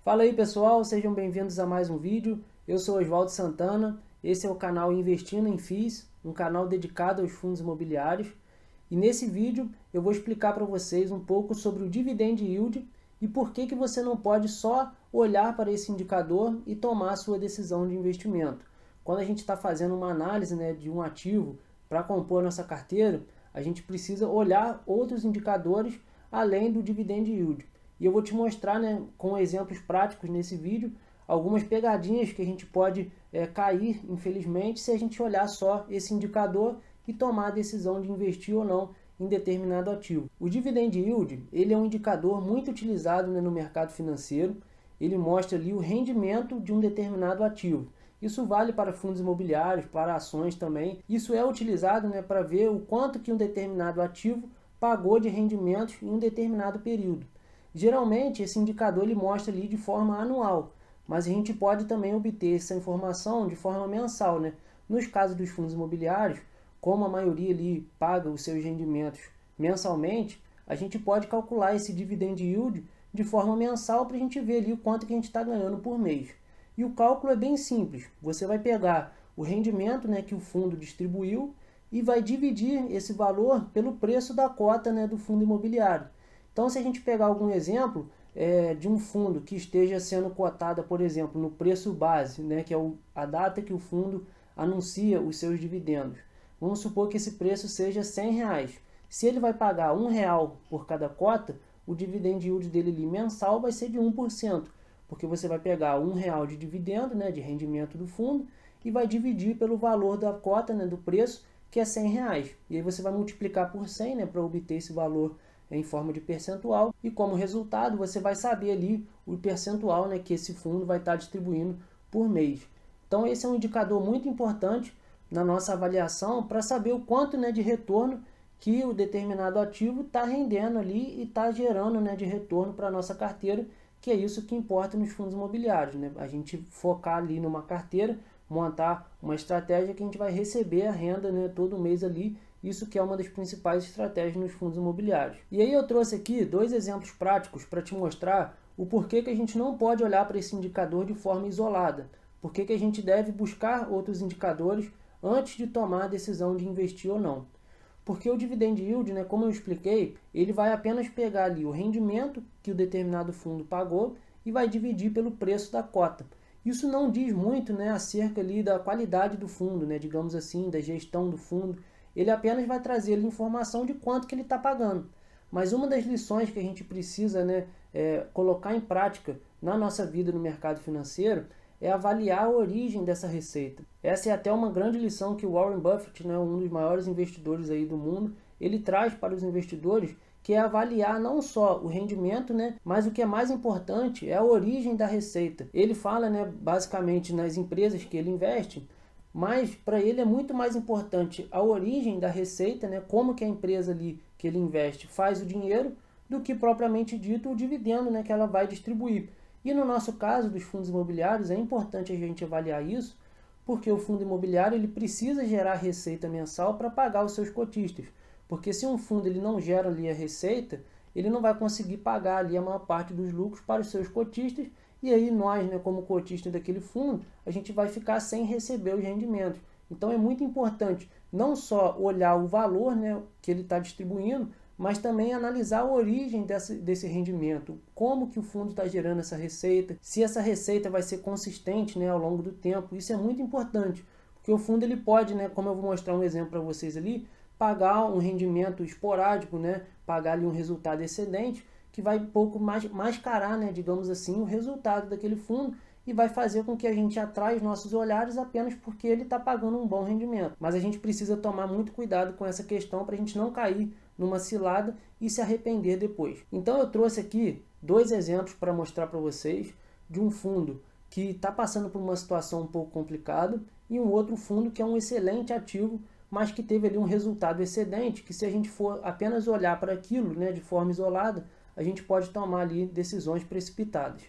Fala aí pessoal, sejam bem-vindos a mais um vídeo. Eu sou Oswaldo Santana, esse é o canal Investindo em FIIs, um canal dedicado aos fundos imobiliários. E nesse vídeo eu vou explicar para vocês um pouco sobre o Dividend Yield e por que você não pode só olhar para esse indicador e tomar a sua decisão de investimento. Quando a gente está fazendo uma análise, de um ativo para compor nossa carteira, a gente precisa olhar outros indicadores além do Dividend Yield. E eu vou te mostrar, com exemplos práticos nesse vídeo, algumas pegadinhas que a gente pode cair, infelizmente, se a gente olhar só esse indicador e tomar a decisão de investir ou não em determinado ativo. O Dividend Yield, ele é um indicador muito utilizado no mercado financeiro. Ele mostra ali o rendimento de um determinado ativo. Isso vale para fundos imobiliários, para ações também. Isso é utilizado para ver o quanto que um determinado ativo pagou de rendimentos em um determinado período. Geralmente, esse indicador ele mostra ali de forma anual, mas a gente pode também obter essa informação de forma mensal. Nos casos dos fundos imobiliários, como a maioria ali paga os seus rendimentos mensalmente, a gente pode calcular esse dividend yield de forma mensal para a gente ver ali o quanto que a gente está ganhando por mês. E o cálculo é bem simples. Você vai pegar o rendimento que o fundo distribuiu e vai dividir esse valor pelo preço da cota do fundo imobiliário. Então, se a gente pegar algum exemplo de um fundo que esteja sendo cotado, por exemplo, no preço base, que é a data que o fundo anuncia os seus dividendos. Vamos supor que esse preço seja R$100. Se ele vai pagar R$1 por cada cota, o dividend yield dele ali mensal vai ser de 1%, porque você vai pegar R$1 de dividendo, de rendimento do fundo, e vai dividir pelo valor da cota, do preço, que é R$100. E aí você vai multiplicar por 100, para obter esse valor em forma de percentual, e como resultado você vai saber ali o percentual que esse fundo vai estar distribuindo por mês. Então esse é um indicador muito importante na nossa avaliação para saber o quanto de retorno que o determinado ativo está rendendo ali e está gerando de retorno para a nossa carteira, que é isso que importa nos fundos imobiliários. A gente focar ali numa carteira, montar uma estratégia que a gente vai receber a renda todo mês ali. Isso que é uma das principais estratégias nos fundos imobiliários. E aí eu trouxe aqui dois exemplos práticos para te mostrar o porquê que a gente não pode olhar para esse indicador de forma isolada. Porquê que a gente deve buscar outros indicadores antes de tomar a decisão de investir ou não. Porque o dividend yield, como eu expliquei, ele vai apenas pegar ali o rendimento que o determinado fundo pagou e vai dividir pelo preço da cota. Isso não diz muito acerca ali da qualidade do fundo, digamos assim, da gestão do fundo. Ele apenas vai trazer ali informação de quanto que ele está pagando. Mas uma das lições que a gente precisa colocar em prática na nossa vida no mercado financeiro é avaliar a origem dessa receita. Essa é até uma grande lição que o Warren Buffett, um dos maiores investidores aí do mundo, ele traz para os investidores, que é avaliar não só o rendimento, mas o que é mais importante é a origem da receita. Ele fala, basicamente nas empresas que ele investe, mas para ele é muito mais importante a origem da receita, como que a empresa ali que ele investe faz o dinheiro, do que propriamente dito o dividendo que ela vai distribuir. E no nosso caso dos fundos imobiliários é importante a gente avaliar isso, porque o fundo imobiliário ele precisa gerar receita mensal para pagar os seus cotistas. Porque se um fundo ele não gera ali a receita, ele não vai conseguir pagar ali a maior parte dos lucros para os seus cotistas, e aí nós, como cotista daquele fundo, a gente vai ficar sem receber os rendimentos. Então é muito importante não só olhar o valor que ele está distribuindo, mas também analisar a origem desse rendimento, como que o fundo está gerando essa receita, se essa receita vai ser consistente ao longo do tempo. Isso é muito importante, porque o fundo ele pode, como eu vou mostrar um exemplo para vocês ali, pagar um rendimento esporádico, pagar ali um resultado excedente, que vai um pouco mascarar, digamos assim, o resultado daquele fundo, e vai fazer com que a gente atraia os nossos olhares apenas porque ele está pagando um bom rendimento. Mas a gente precisa tomar muito cuidado com essa questão para a gente não cair numa cilada e se arrepender depois. Então eu trouxe aqui dois exemplos para mostrar para vocês de um fundo que está passando por uma situação um pouco complicada e um outro fundo que é um excelente ativo, mas que teve ali um resultado excedente, que se a gente for apenas olhar para aquilo de forma isolada, a gente pode tomar ali decisões precipitadas.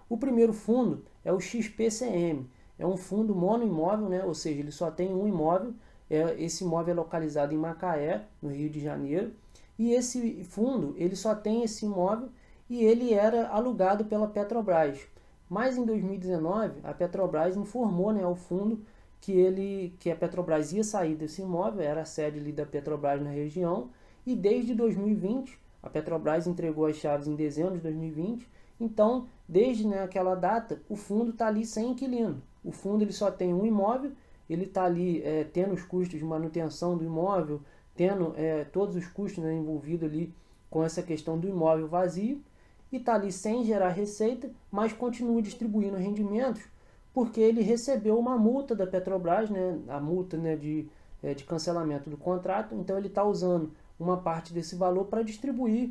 O primeiro fundo é o XPCM, é um fundo monoimóvel, ou seja, ele só tem um imóvel. Esse imóvel é localizado em Macaé, no Rio de Janeiro, e esse fundo ele só tem esse imóvel e ele era alugado pela Petrobras. Mas em 2019, a Petrobras informou, né, ao fundo que a Petrobras ia sair desse imóvel, era a sede ali da Petrobras na região, e desde 2020, a Petrobras entregou as chaves em dezembro de 2020, então, desde, né, aquela data, o fundo está ali sem inquilino. O fundo ele só tem um imóvel, ele está ali tendo os custos de manutenção do imóvel, tendo todos os custos, né, envolvidos ali com essa questão do imóvel vazio, e está ali sem gerar receita, mas continua distribuindo rendimentos, porque ele recebeu uma multa da Petrobras, né, a multa, né, de cancelamento do contrato, então ele está usando uma parte desse valor para distribuir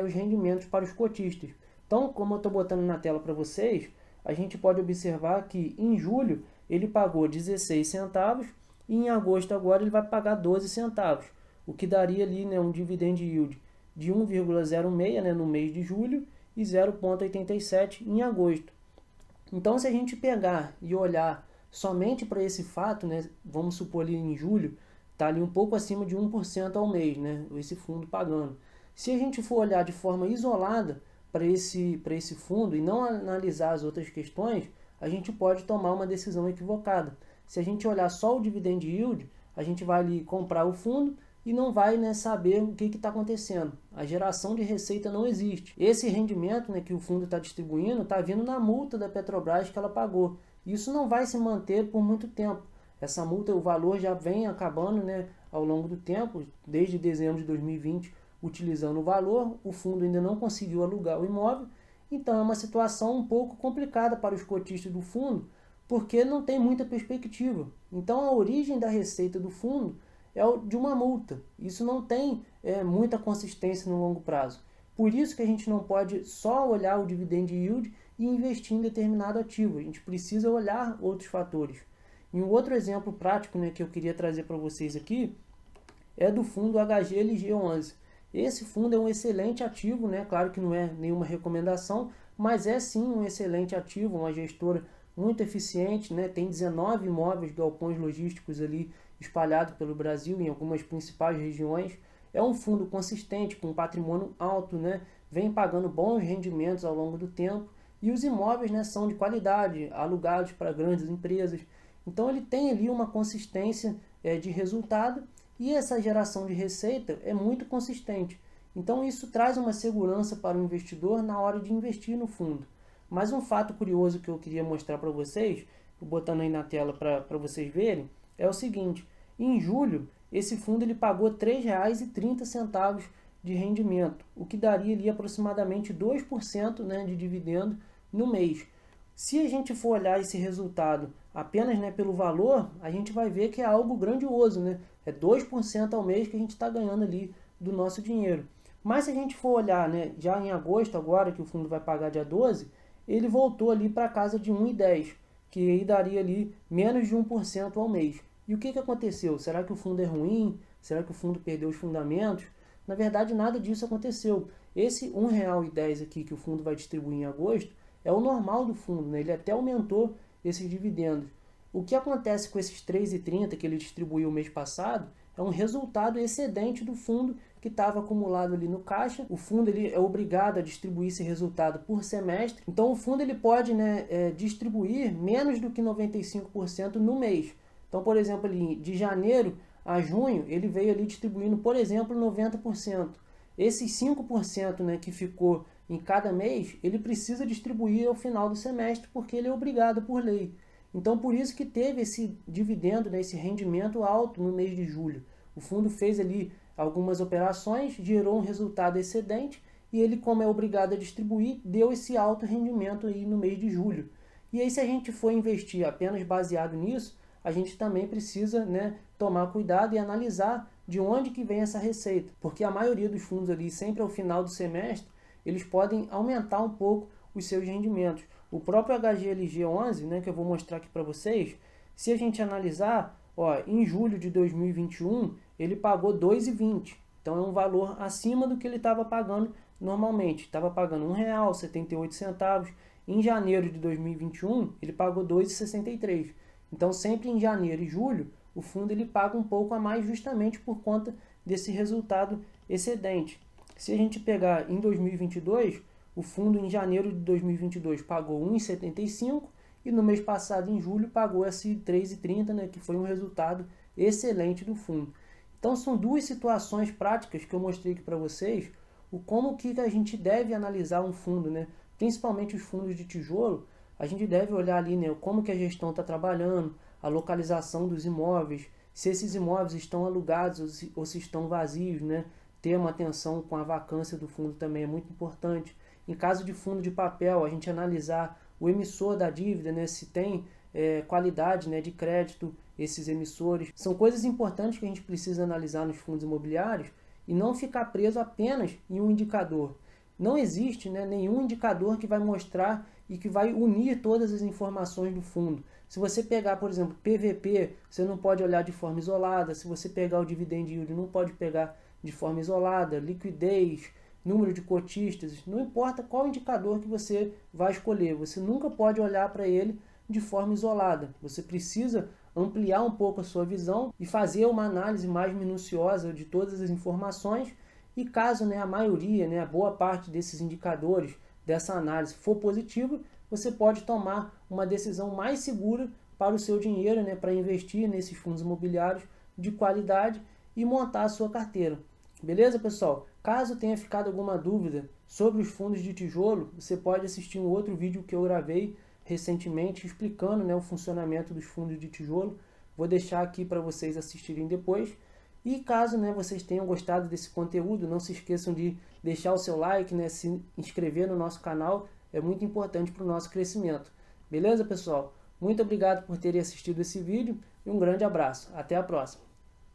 os rendimentos para os cotistas. Então, como eu estou botando na tela para vocês, a gente pode observar que em julho ele pagou 16 centavos e em agosto agora ele vai pagar 12 centavos, o que daria ali, né, um dividend yield de 1,06, né, no mês de julho e 0,87 em agosto. Então, se a gente pegar e olhar somente para esse fato, né, vamos supor ali em julho, está ali um pouco acima de 1% ao mês, né, esse fundo pagando. Se a gente for olhar de forma isolada para esse fundo e não analisar as outras questões, a gente pode tomar uma decisão equivocada. Se a gente olhar só o dividend yield, a gente vai ali comprar o fundo e não vai, né, saber o que está acontecendo. A geração de receita não existe. Esse rendimento, né, que o fundo está distribuindo está vindo na multa da Petrobras que ela pagou. Isso não vai se manter por muito tempo. Essa multa, o valor já vem acabando, né, ao longo do tempo, desde dezembro de 2020, utilizando o valor. O fundo ainda não conseguiu alugar o imóvel. Então é uma situação um pouco complicada para os cotistas do fundo, porque não tem muita perspectiva. Então a origem da receita do fundo é de uma multa. Isso não tem muita consistência no longo prazo. Por isso que a gente não pode só olhar o dividend yield e investir em determinado ativo. A gente precisa olhar outros fatores. E um outro exemplo prático, né, que eu queria trazer para vocês aqui é do fundo HGLG11. Esse fundo é um excelente ativo, né? Claro que não é nenhuma recomendação, mas é sim um excelente ativo, uma gestora muito eficiente, né? Tem 19 imóveis, galpões logísticos ali espalhados pelo Brasil, em algumas principais regiões. É um fundo consistente, com um patrimônio alto, né? Vem pagando bons rendimentos ao longo do tempo, e os imóveis, né, são de qualidade, alugados para grandes empresas. Então ele tem ali uma consistência de resultado, e essa geração de receita é muito consistente. Então isso traz uma segurança para o investidor na hora de investir no fundo. Mas um fato curioso que eu queria mostrar para vocês, botando aí na tela para vocês verem, é o seguinte: em julho esse fundo ele pagou R$ 3,30 de rendimento, o que daria ali aproximadamente 2%, né, de dividendo no mês. Se a gente for olhar esse resultado apenas, né, pelo valor, a gente vai ver que é algo grandioso, né? É 2% ao mês que a gente está ganhando ali do nosso dinheiro. Mas se a gente for olhar, né, já em agosto, agora que o fundo vai pagar dia 12, ele voltou ali para casa de 1,10, que aí daria ali menos de 1% ao mês. E o que aconteceu? Será que o fundo é ruim? Será que o fundo perdeu os fundamentos? Na verdade, nada disso aconteceu. Esse R$ 1,10 aqui que o fundo vai distribuir em agosto é o normal do fundo, né? Ele até aumentou esses dividendos. O que acontece com esses 3,30 que ele distribuiu o mês passado é um resultado excedente do fundo que estava acumulado ali no caixa. O fundo ele é obrigado a distribuir esse resultado por semestre. Então o fundo ele pode, né, distribuir menos do que 95% no mês. Então, por exemplo, ali, de janeiro a junho, ele veio ali distribuindo, por exemplo, 90%. Esses 5%, né, que ficou em cada mês, ele precisa distribuir ao final do semestre, porque ele é obrigado por lei. Então, por isso que teve esse dividendo, né, esse rendimento alto no mês de julho. O fundo fez ali algumas operações, gerou um resultado excedente, e ele, como é obrigado a distribuir, deu esse alto rendimento aí no mês de julho. E aí, se a gente for investir apenas baseado nisso, a gente também precisa, né, tomar cuidado e analisar de onde que vem essa receita. Porque a maioria dos fundos ali, sempre ao final do semestre, eles podem aumentar um pouco os seus rendimentos. O próprio HGLG11, né, que eu vou mostrar aqui para vocês, se a gente analisar, ó, em julho de 2021, ele pagou R$ 2,20. Então é um valor acima do que ele estava pagando normalmente. Estava pagando R$ 1,78. Em janeiro de 2021, ele pagou R$ 2,63. Então sempre em janeiro e julho, o fundo ele paga um pouco a mais justamente por conta desse resultado excedente. Se a gente pegar em 2022, o fundo em janeiro de 2022 pagou 1,75 e no mês passado, em julho, pagou esse 3,30, né, que foi um resultado excelente do fundo. Então são duas situações práticas que eu mostrei aqui para vocês, o como que a gente deve analisar um fundo, né? Principalmente os fundos de tijolo, a gente deve olhar ali, né, como que a gestão está trabalhando, a localização dos imóveis, se esses imóveis estão alugados ou se estão vazios, né? Ter uma atenção com a vacância do fundo também é muito importante. Em caso de fundo de papel, a gente analisar o emissor da dívida, né? Se tem qualidade, né, de crédito esses emissores. São coisas importantes que a gente precisa analisar nos fundos imobiliários e não ficar preso apenas em um indicador. Não existe, né, nenhum indicador que vai mostrar e que vai unir todas as informações do fundo. Se você pegar, por exemplo, PVP, você não pode olhar de forma isolada. Se você pegar o dividend yield, não pode pegar de forma isolada. Liquidez, número de cotistas, não importa qual indicador que você vai escolher, você nunca pode olhar para ele de forma isolada. Você precisa ampliar um pouco a sua visão e fazer uma análise mais minuciosa de todas as informações. E caso, né, a maioria, né, a boa parte desses indicadores dessa análise for positiva, você pode tomar uma decisão mais segura para o seu dinheiro, né, para investir nesses fundos imobiliários de qualidade e montar a sua carteira. Beleza, pessoal? Caso tenha ficado alguma dúvida sobre os fundos de tijolo, você pode assistir um outro vídeo que eu gravei recentemente explicando, né, o funcionamento dos fundos de tijolo. Vou deixar aqui para vocês assistirem depois. E caso, né, vocês tenham gostado desse conteúdo, não se esqueçam de deixar o seu like, né, se inscrever no nosso canal, é muito importante para o nosso crescimento. Beleza, pessoal? Muito obrigado por terem assistido esse vídeo e um grande abraço. Até a próxima!